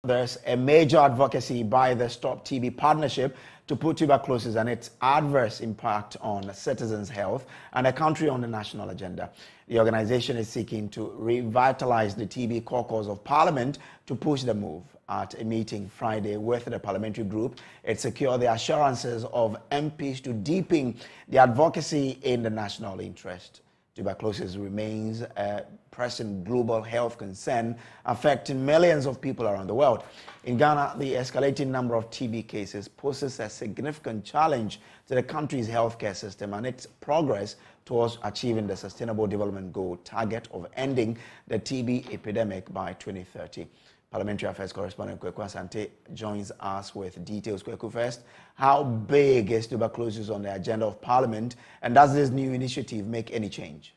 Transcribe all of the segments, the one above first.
There's a major advocacy by the Stop TB Partnership to put tuberculosis and its adverse impact on citizens' health and the country on the national agenda. The organization is seeking to revitalize the TB Caucus of Parliament to push the move. At a meeting Friday with the parliamentary group, it secured the assurances of MPs to deepen the advocacy in the national interest. Tuberculosis remains a pressing global health concern affecting millions of people around the world. In Ghana, the escalating number of TB cases poses a significant challenge to the country's healthcare system and its progress towards achieving the Sustainable Development Goal target of ending the TB epidemic by 2030. Parliamentary Affairs correspondent Kwesi Afreh joins us with details. Kweku, first, how big is tuberculosis on the agenda of Parliament, and does this new initiative make any change?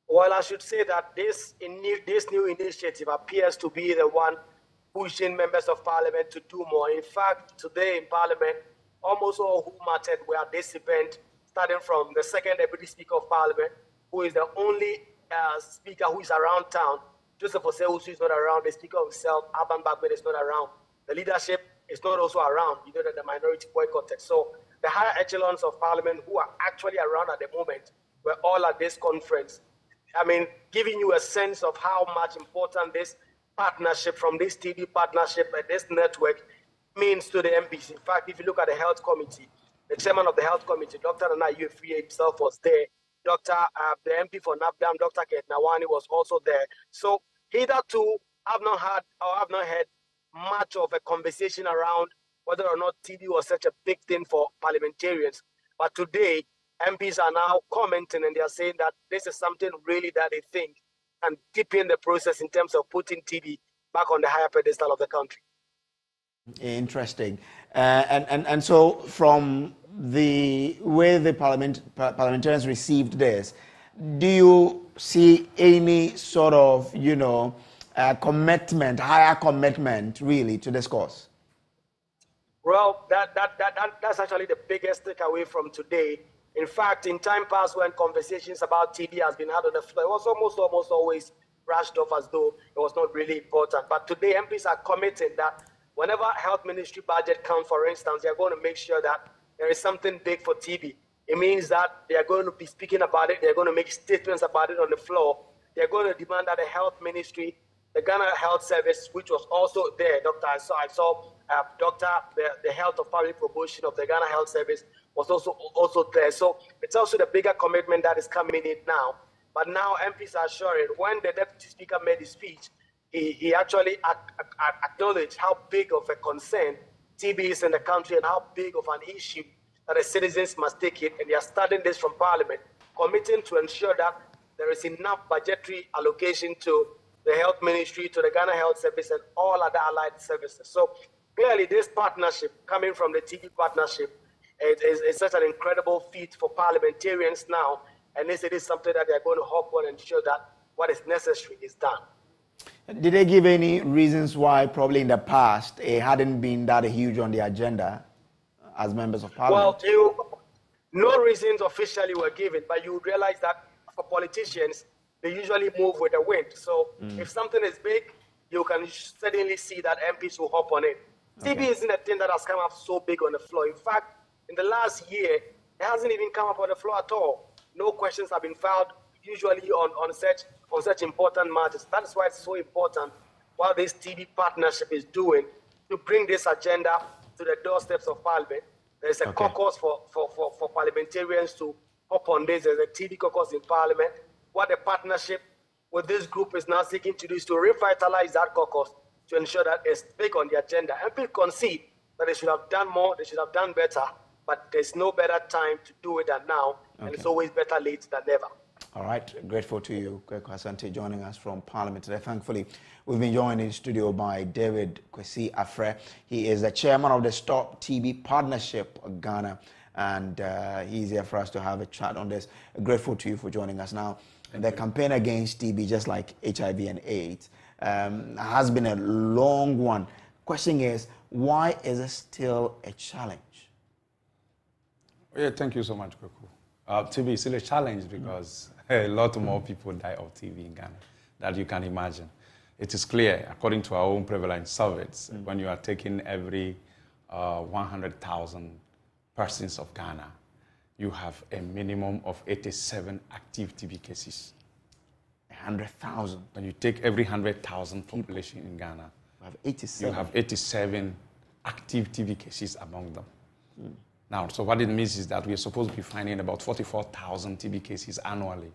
Well, I should say that this new initiative appears to be the one pushing members of Parliament to do more. In fact, today in Parliament, almost all who mattered were at this event, starting from the second Deputy Speaker of Parliament, who is the only speaker who is around town. Joseph Osei is not around, the Speaker himself, Alban Bagman is not around. The leadership is not also around, you know, that the minority boycotted. So the higher echelons of Parliament who are actually around at the moment were all at this conference. I mean, giving you a sense of how much important this partnership from this TB partnership and this network means to the MPs. In fact, if you look at the Health Committee, the chairman of the Health Committee, Dr. Nana Yufriye himself was there. The MP for Nabdam, Dr. Ket Nawani, was also there. So hitherto, I've not heard much of a conversation around whether or not TB was such a big thing for parliamentarians. But today, MPs are now commenting and they are saying that this is something really that they think can deepen the process in terms of putting TB back on the higher pedestal of the country. Interesting. And so from the way the parliamentarians received this, do you see any sort of, commitment, higher commitment really to this cause? Well, that's actually the biggest takeaway from today. In fact, in time past when conversations about TB has been had on the floor, it was almost always brushed off as though it was not really important. But today, MPs are committed that whenever health ministry budget comes, for instance, they are going to make sure that there is something big for TB. It means that they are going to be speaking about it. They're going to make statements about it on the floor. They're going to demand that the health ministry, the Ghana Health Service, which was also there, I saw the health of public promotion of the Ghana Health Service was also there. So it's also the bigger commitment that is coming in now. But now MPs are assuring, when the Deputy Speaker made his speech, he actually acknowledged how big of a concern TB is in the country and how big of an issue that the citizens must take it. And they are starting this from Parliament, committing to ensure that there is enough budgetary allocation to the Health Ministry, to the Ghana Health Service, and all other allied services. So clearly, this partnership coming from the TB partnership is such an incredible feat for parliamentarians now. And this is something that they're going to hop on and ensure that what is necessary is done. Did they give any reasons why probably in the past it hadn't been that huge on the agenda as members of Parliament? Well, no reasons officially were given, but you realize that for politicians, they usually move with the wind. So if something is big, you can suddenly see that MPs will hop on it. Okay. TB isn't a thing that has come up so big on the floor. In fact, in the last year, it hasn't even come up on the floor at all. No questions have been filed, usually on such important matters. That's why it's so important what this TB partnership is doing to bring this agenda to the doorsteps of Parliament. There's a caucus for parliamentarians to hop on this. There's a TB caucus in Parliament. What the partnership with this group is now seeking to do is to revitalize that caucus to ensure that it's big on the agenda. And people concede that they should have done more, they should have done better, but there's no better time to do it than now, and it's always better late than never. All right, grateful to you, Kwesi Afreh, joining us from Parliament today. Thankfully, we've been joined in the studio by David Kwesi Afreh. He is the chairman of the Stop TB Partnership of Ghana, and he's here for us to have a chat on this. Grateful to you for joining us now. The campaign against TB, just like HIV and AIDS, has been a long one. Question is, why is it still a challenge? Yeah, thank you so much, Kweku. TB is still a challenge because a lot more people die of TB in Ghana than you can imagine. it is clear, according to our own prevalence surveys, when you are taking every 100,000 persons of Ghana, you have a minimum of 87 active TB cases. 100,000. When you take every 100,000 population in Ghana, you have 87 active TB cases among them. Now, so what it means is that we are supposed to be finding about 44,000 TB cases annually.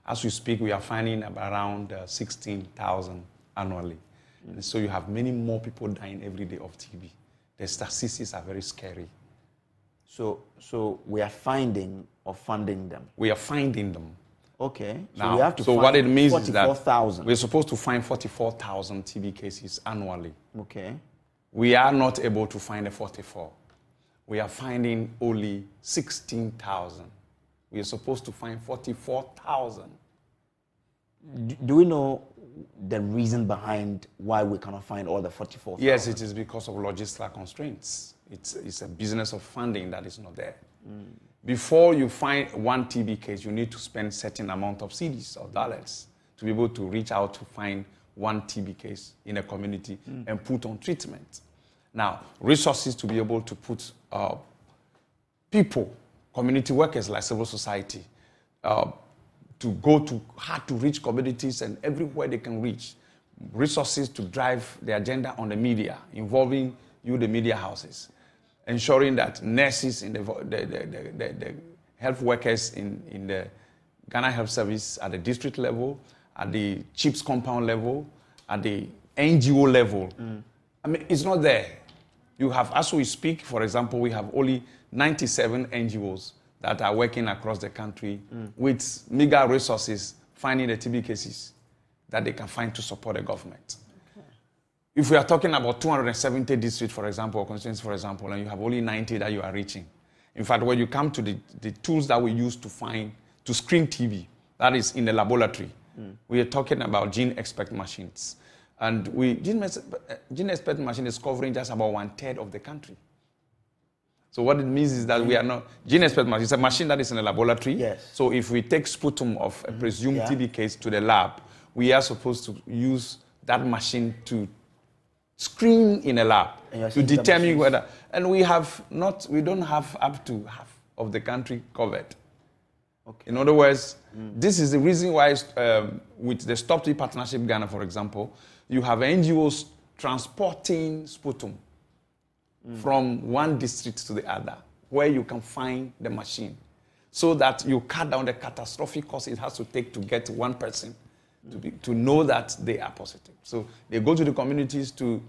As we speak, we are finding around 16,000 annually. And so you have many more people dying every day of TB. The statistics are very scary. So we are finding or funding them? We are finding them. Okay. So now, we have to so find what it means is that 44,000. we're supposed to find 44,000 TB cases annually. Okay. We are not able to find the 44. We are finding only 16,000. We are supposed to find 44,000. Do we know the reason behind why we cannot find all the 44,000? Yes, it is because of logistical constraints. It's a business of funding that is not there. Before you find one TB case, you need to spend a certain amount of cedis or dollars to be able to reach out to find one TB case in a community and put on treatment. Now, resources to be able to put people, community workers like civil society, to go to hard-to-reach communities and everywhere they can reach. Resources to drive the agenda on the media, involving you, the media houses. Ensuring that nurses, in the health workers in the Ghana Health Service at the district level, at the CHIPS compound level, at the NGO level. I mean, it's not there. You have, as we speak, for example, we have only 97 NGOs that are working across the country with meager resources, finding the TB cases that they can find to support the government. Okay. If we are talking about 270 districts, for example, or constituencies, for example, and you have only 90 that you are reaching. In fact, when you come to the tools that we use to screen TB, that is in the laboratory, we are talking about gene expert machines. And gene expert machine is covering just about 1/3 of the country. So what it means is that we are not, gene expert machine, it's a machine that is in a laboratory. Yes. So if we take sputum of a presumed TB case to the lab, we are supposed to use that machine to screen in a lab to determine whether, and we don't have up to half of the country covered. Okay. In other words, this is the reason why with the Stop TB Partnership Ghana, for example, you have NGOs transporting sputum from one district to the other, where you can find the machine, so that you cut down the catastrophic cost it has to take to get one person to know that they are positive. So they go to the communities to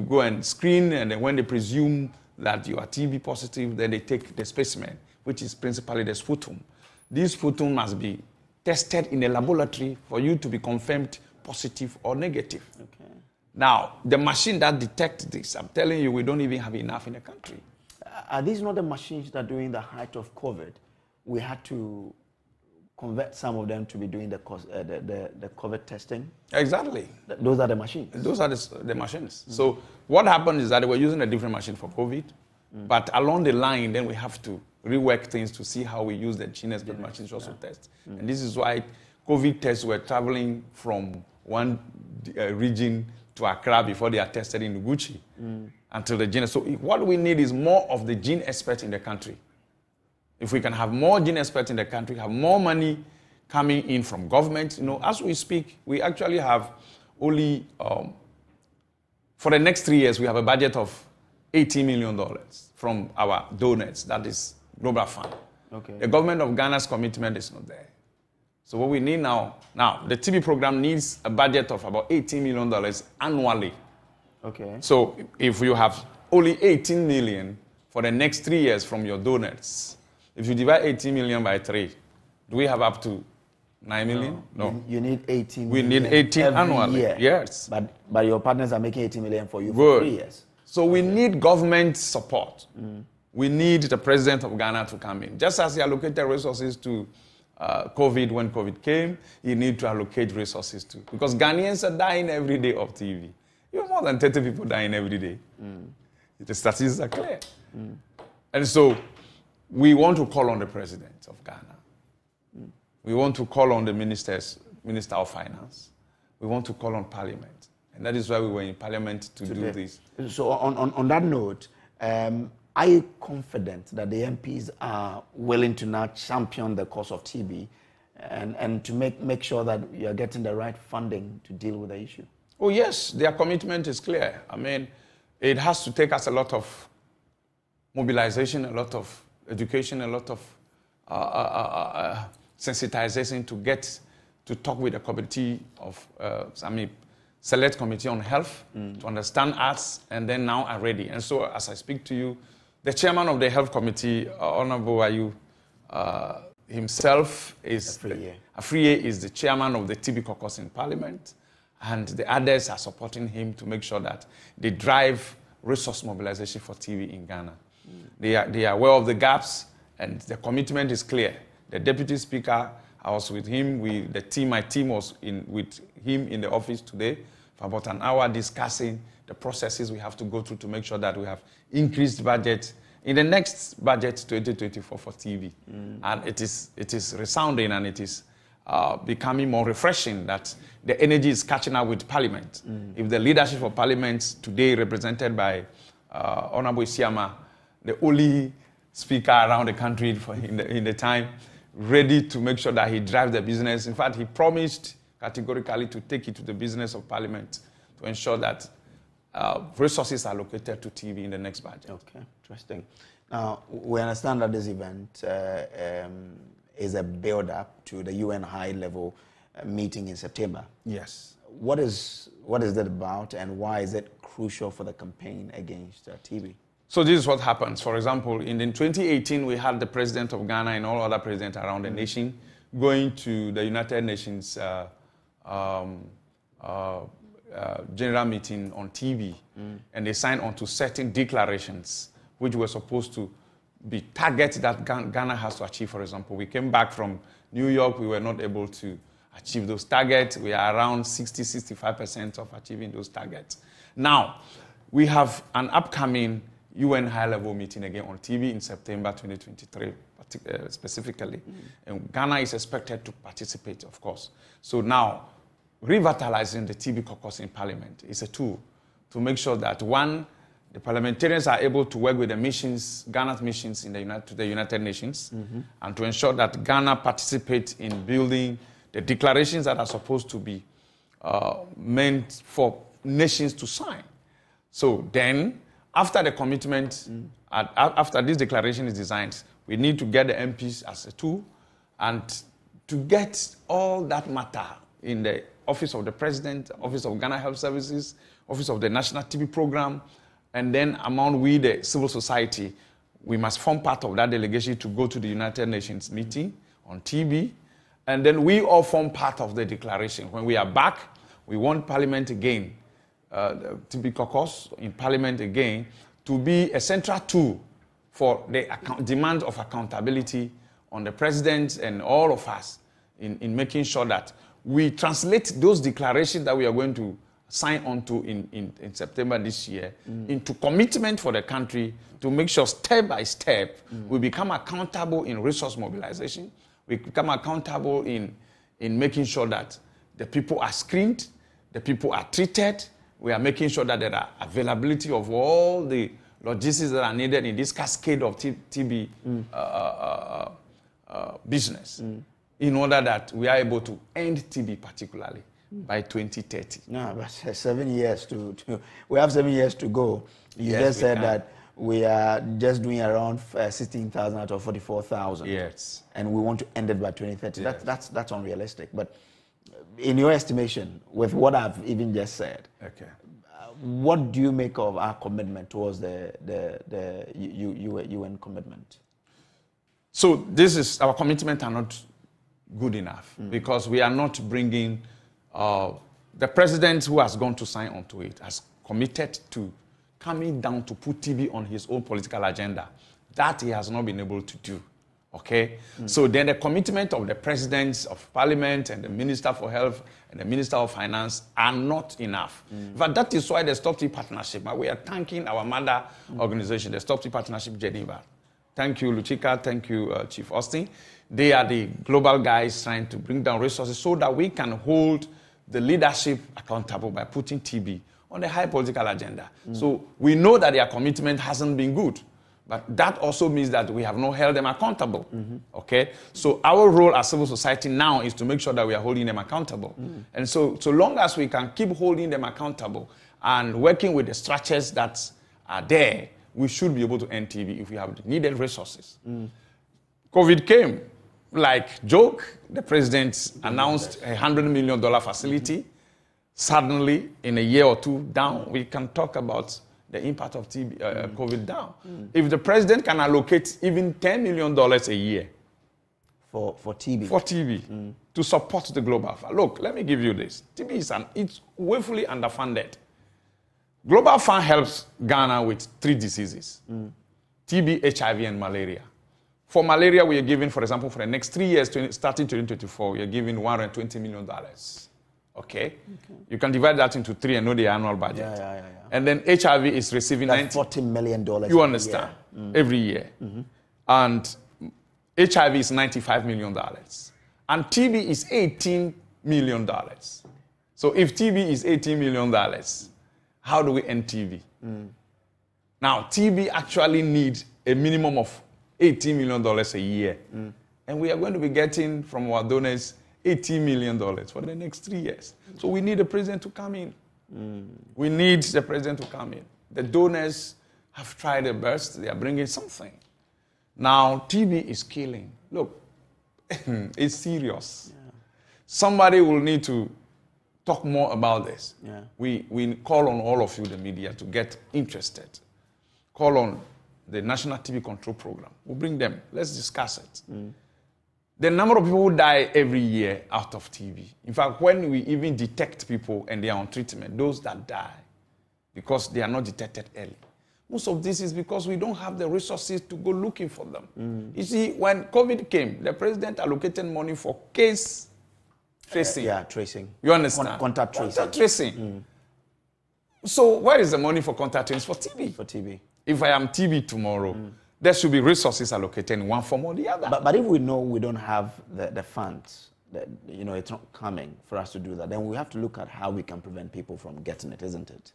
go and screen, and then when they presume that you are TB positive, then they take the specimen, which is principally the sputum. This sputum must be tested in a laboratory for you to be confirmed positive or negative. Okay. Now, the machine that detects this, I'm telling you, we don't even have enough in the country. Are these not the machines that during the height of COVID, we had to convert some of them to be doing the COVID testing? Exactly. Those are the machines? Those are the machines. So what happened is that they were using a different machine for COVID, but along the line, then we have to rework things to see how we use the gene expert machines to also test. And this is why COVID tests were traveling from one region to Accra before they are tested in Gucci until the gene. So what we need is more of the gene experts in the country. If we can have more gene experts in the country, have more money coming in from government, as we speak, we actually have only, for the next 3 years, we have a budget of $80 million from our donors, that is Global Fund. Okay. The government of Ghana's commitment is not there. So what we need now, the TB program needs a budget of about $18 million annually. Okay. So if you have only $18 million for the next 3 years from your donors, if you divide 18 million by 3, do we have up to 9 million? No. You need 18 we million. We need 18 annually. Year. Yes. But your partners are making 18 million for you Good. for 3 years. So we need government support. We need the president of Ghana to come in. Just as he allocated resources to COVID when COVID came, you need to allocate resources too. Because Ghanaians are dying every day of TB. You have more than 30 people dying every day. The statistics are clear. And so we want to call on the president of Ghana. We want to call on the Minister of Finance. We want to call on Parliament. And that is why we were in Parliament to do this. So on that note, are you confident that the MPs are willing to now champion the cause of TB and to make sure that you're getting the right funding to deal with the issue? Oh, yes, their commitment is clear. I mean, it has to take us a lot of mobilization, a lot of education, a lot of sensitization to get to talk with the committee of, select committee on health to understand us, and then now are ready. And so as I speak to you, the chairman of the health committee, Honorable Ayu, himself is Afreh is the chairman of the TB Caucus in Parliament, and the others are supporting him to make sure that they drive resource mobilization for TB in Ghana. They are aware of the gaps, and the commitment is clear. The Deputy Speaker, I was with him, my team was with him in the office today for about an hour discussing the processes we have to go through to make sure that we have increased budget in the next budget 2024 for TB. And it is resounding, and it is becoming more refreshing that the energy is catching up with Parliament. If the leadership of Parliament today, represented by Honorable Isiama, the only speaker around the country in the time, ready to make sure that he drives the business. In fact, he promised categorically to take it to the business of Parliament to ensure that resources are allocated to TB in the next budget. Okay, interesting. Now, we understand that this event is a build-up to the UN high-level meeting in September. Yes. What is that about, and why is it crucial for the campaign against TB? So this is what happens. For example, in 2018, we had the president of Ghana and all other presidents around the nation going to the United Nations general meeting on TB, and they signed on to certain declarations which were supposed to be targets that Ghana has to achieve. For example, we came back from New York, we were not able to achieve those targets. We are around 60-65% of achieving those targets. Now, we have an upcoming UN high-level meeting again on TB in September 2023, specifically. And Ghana is expected to participate, of course. So now, revitalizing the TB caucus in Parliament is a tool to make sure that, one, the parliamentarians are able to work with the missions, Ghana's missions to the United Nations, and to ensure that Ghana participates in building the declarations that are supposed to be meant for nations to sign. So then, after the commitment, after this declaration is designed, we need to get the MPs as a tool and to get all that matter in the Office of the President, Office of Ghana Health Services, Office of the National TB Program, and then among we, the civil society, we must form part of that delegation to go to the United Nations meeting on TB, and then we all form part of the declaration. When we are back, we want Parliament again, the TB caucus in Parliament again, to be a central tool for the demand of accountability on the President and all of us in making sure that we translate those declarations that we are going to sign on to in September this year into commitment for the country to make sure step by step we become accountable in resource mobilization, we become accountable in making sure that the people are screened, the people are treated, we are making sure that there are availability of all the logistics that are needed in this cascade of TB business in order that we are able to end TB particularly by 2030. No, but 7 years we have 7 years to go. You just said that we are just doing around 16,000 out of 44,000. Yes. And we want to end it by 2030. Yes. That's unrealistic. But in your estimation, with what I've even just said, what do you make of our commitment towards the UN commitment? So this is, our commitment are not good enough because we are not bringing, the president who has gone to sign onto it has committed to coming down to put TB on his own political agenda. That he has not been able to do. Okay? So then the commitment of the presidents of Parliament and the Minister for Health and the Minister of Finance are not enough. But that is why the Stop TB Partnership, we are thanking our mother organization, the Stop TB Partnership Geneva. Thank you, Luchika. Thank you, Chief Austin. They are the global guys trying to bring down resources so that we can hold the leadership accountable by putting TB on the high political agenda. So we know that their commitment hasn't been good, but that also means that we have not held them accountable. Okay? So our role as civil society now is to make sure that we are holding them accountable. And so long as we can keep holding them accountable and working with the structures that are there, we should be able to end TB if we have the needed resources. COVID came. Like joke, the president announced a $100 million facility. Suddenly, in a year or two down, we can talk about the impact of COVID down. If the president can allocate even $10 million a year for TB. For TB, to support the global fund. Look, let me give you this. TB it's woefully underfunded. Global Fund helps Ghana with 3 diseases. TB, HIV, and malaria. For malaria, we are giving, for example, for the next 3 years, starting 2024, we are giving $120 million. Okay? You can divide that into 3 and know the annual budget. Yeah. And then HIV is receiving $40 million. You understand? Every year. And HIV is $95 million. And TB is $18 million. So if TB is $18 million, how do we end TB? Now, TB actually needs a minimum of $18 million a year. And we are going to be getting from our donors $80 million for the next 3 years. So we need the president to come in. We need the president to come in. The donors have tried their best. They are bringing something. Now, TB is killing. Look, it's serious. Somebody will need to talk more about this. We call on all of you, the media, to get interested. Call on the National TB Control Program. We'll bring them. Let's discuss it. The number of people who die every year out of TB. In fact, when we even detect people and they are on treatment, those that die because they are not detected early. Most of this is because we don't have the resources to go looking for them. You see, when COVID came, the president allocated money for case tracing. Tracing. You understand? Contact tracing. Contact tracing. So where is the money for contact tracing? For TB. For TB. If I am TB tomorrow, there should be resources allocated in one form or the other. But if we know we don't have the funds, that, it's not coming for us to do that, then we have to look at how we can prevent people from getting it, isn't it?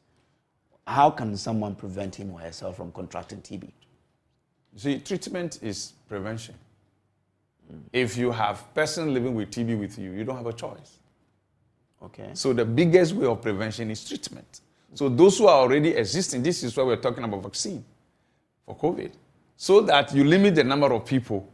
How can someone prevent him or herself from contracting TB? See, treatment is prevention. If you have a person living with TB with you, you don't have a choice. Okay. So the biggest way of prevention is treatment. So those who are already existing, this is why we're talking about vaccine for COVID, so that you limit the number of people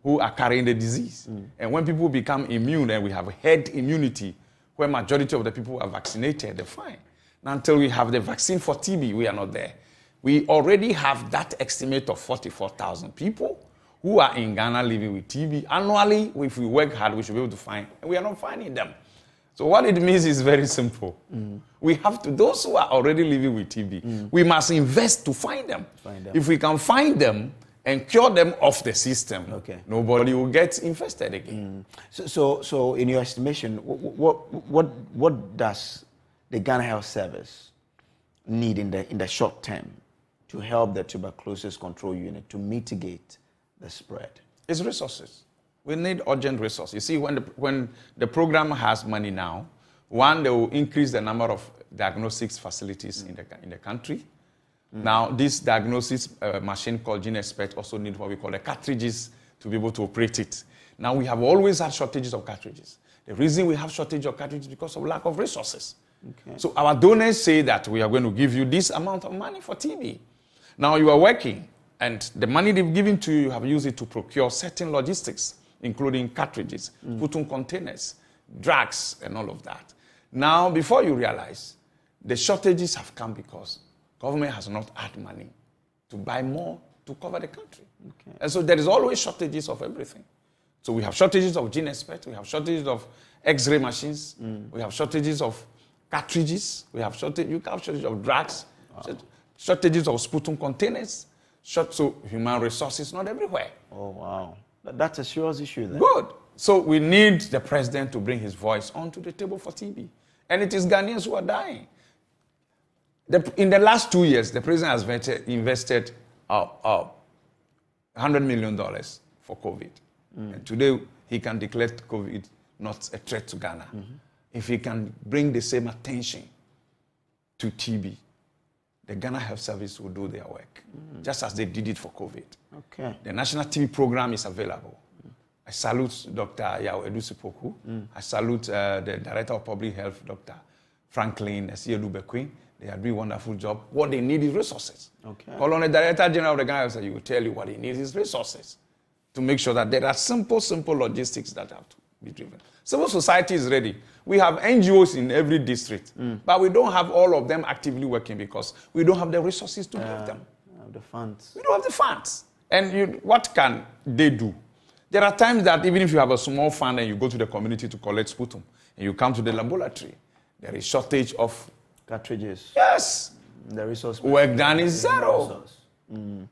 who are carrying the disease. And when people become immune and we have herd immunity, where majority of the people are vaccinated, they're fine. Now, until we have the vaccine for TB, we are not there. We already have that estimate of 44,000 people who are in Ghana living with TB. Annually, if we work hard, we should be able to find, and we are not finding them. So what it means is very simple. We have to, those who are already living with TB, we must invest to find them. If we can find them and cure them off the system, nobody will get infested again. So in your estimation, what does the Ghana Health Service need in the short term to help the tuberculosis control unit to mitigate the spread? It's resources. We need urgent resources. You see, when the program has money now, one, they will increase the number of diagnostics facilities in the country. Now, this diagnosis machine called GeneXpert also need what we call the cartridges to be able to operate it. Now, we have always had shortages of cartridges. The reason we have shortage of cartridges is because of lack of resources. So our donors say that we are going to give you this amount of money for TB. Now, you are working, and the money they've given to you, you have used it to procure certain logistics, including cartridges, put-on containers, drugs, and all of that. Now, before you realize, the shortages have come because government has not had money to buy more to cover the country. And so there is always shortages of everything. So we have shortages of GeneXpert, we have shortages of X-ray machines, we have shortages of cartridges, we have shortages of drugs, shortages of put-on containers, so human resources not everywhere. Oh, wow. That's a serious issue then. Good. So we need the president to bring his voice onto the table for TB. And it is Ghanaians who are dying. In the last 2 years, the president has invested $100 million for COVID. And today, he can declare COVID not a threat to Ghana. if he can bring the same attention to TB, the Ghana Health Service will do their work, just as they did it for COVID. Okay. The National TB program is available. I salute Dr. Yao Edusipoku. I salute the Director of Public Health, Dr. Franklin Esielu-Bekwin. They are doing a wonderful job. What they need is resources. Okay. Call on the Director General of the Ghana Health Service, he will tell you what he needs is resources to make sure that there are simple logistics that have to be driven. Civil society is ready. We have NGOs in every district, but we don't have all of them actively working because we don't have the resources to give them. The funds. We don't have the funds. And what can they do? There are times that even if you have a small fund and you go to the community to collect sputum, and you come to the laboratory, there is shortage of cartridges. Yes. The resource. Work done is zero.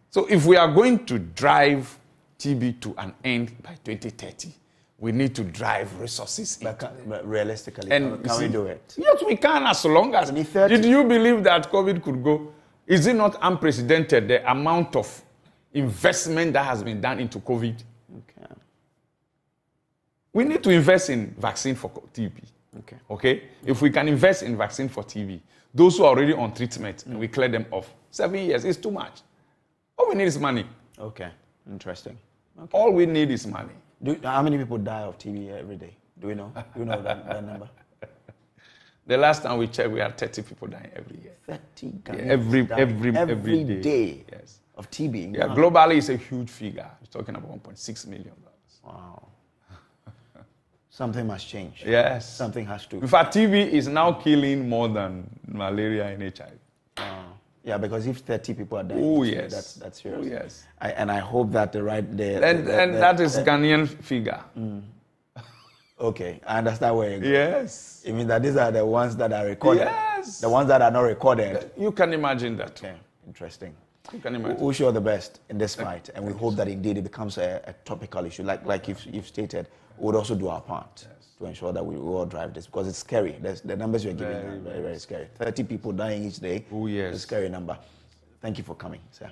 So if we are going to drive TB to an end by 2030, we need to drive resources. But realistically, and can we do it? Yes, we can, as long as. Did you believe that COVID could go? Is it not unprecedented, the amount of investment that has been done into COVID? Okay. We need to invest in vaccine for TB. Okay? If we can invest in vaccine for TB, those who are already on treatment, and we clear them off, 7 years is too much. All we need is money. Okay. Interesting. Okay. All we need is money. How many people die of TB every day? Do we know? Do you know that number? The last time we checked, we had 30 people dying every year. 30 Ghanaians every day. Yes. Of TB. Yeah, globally it's a huge figure. We're talking about $1.6 million. Wow. Something must change. Yes. Something has to. In fact, TB is now killing more than malaria and HIV. Yeah, because if 30 people are dying, oh yes, that's serious. Oh yes. And I hope that that is Ghanaian figure. Okay, I understand where you're going. Yes. I mean that these are the ones that are recorded. Yes. The ones that are not recorded. You can imagine that. Okay, interesting. You can imagine. We wish you all the best in this fight, and we hope that indeed it becomes a topical issue. Like you've stated, we would also do our part to ensure that we all drive this, because it's scary. The numbers you're giving are very, very scary. 30 people dying each day. Oh yes. It's a scary number. Thank you for coming, sir.